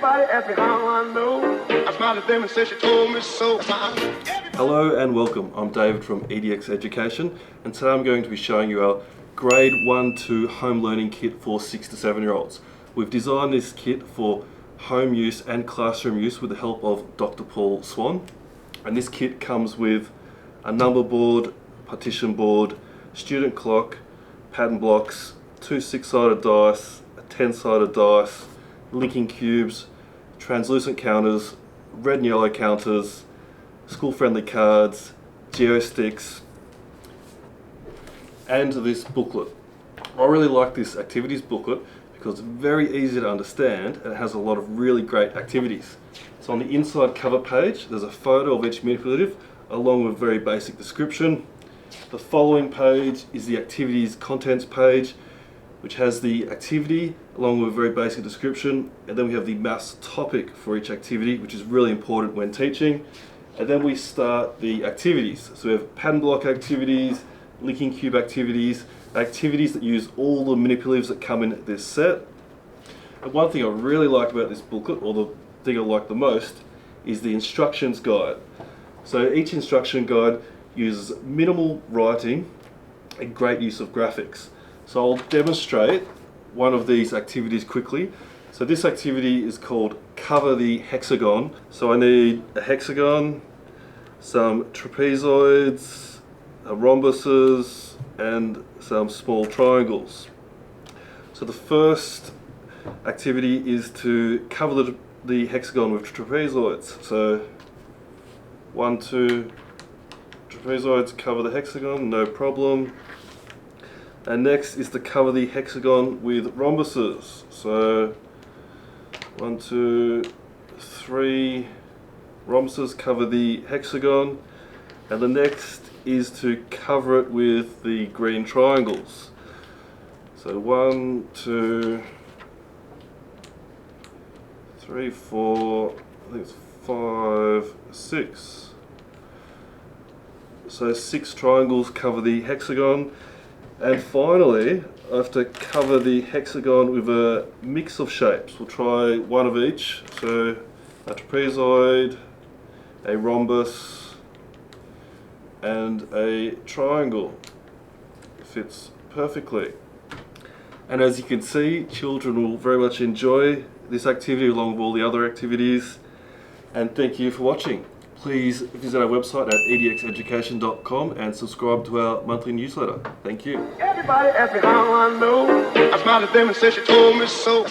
Everybody ask me how I know. I smiled at them and said she told me so. Hello and welcome. I'm David from Edx Education, and today I'm going to be showing you our grade 1-2 home learning kit for 6 to 7 year olds. We've designed this kit for home use and classroom use with the help of Dr. Paul Swan. And this kit comes with a number board, partition board, student clock, pattern blocks, 2 6-sided dice, a 10-sided dice, linking cubes, translucent counters, red and yellow counters, school-friendly cards, geosticks, and this booklet. I really like this activities booklet because it's very easy to understand and it has a lot of really great activities. So on the inside cover page there's a photo of each manipulative along with a very basic description. The following page is the activities contents page, which has the activity along with a very basic description, and then we have the maths topic for each activity, which is really important when teaching. And then we start the activities. So we have pattern block activities, linking cube activities, activities that use all the manipulatives that come in this set. And one thing I really like about this booklet, or the thing I like the most, is the instructions guide. So each instruction guide uses minimal writing and great use of graphics. So I'll demonstrate one of these activities quickly. So this activity is called Cover the Hexagon. So I need a hexagon, some trapezoids, rhombuses, and some small triangles. So the first activity is to cover the hexagon with trapezoids. So 1, 2 trapezoids cover the hexagon, no problem. And next is to cover the hexagon with rhombuses. So 1, 2, 3 rhombuses cover the hexagon, and the next is to cover it with the green triangles. So 1, 2, 3, 4, I think it's 5, 6. So 6 triangles cover the hexagon. And finally, I have to cover the hexagon with a mix of shapes. We'll try one of each. So a trapezoid, a rhombus, and a triangle. It fits perfectly. And as you can see, children will very much enjoy this activity along with all the other activities. And thank you for watching. Please visit our website at edxeducation.com and subscribe to our monthly newsletter. Thank you. Everybody ask me how I know. I smiled at them and said she told me so.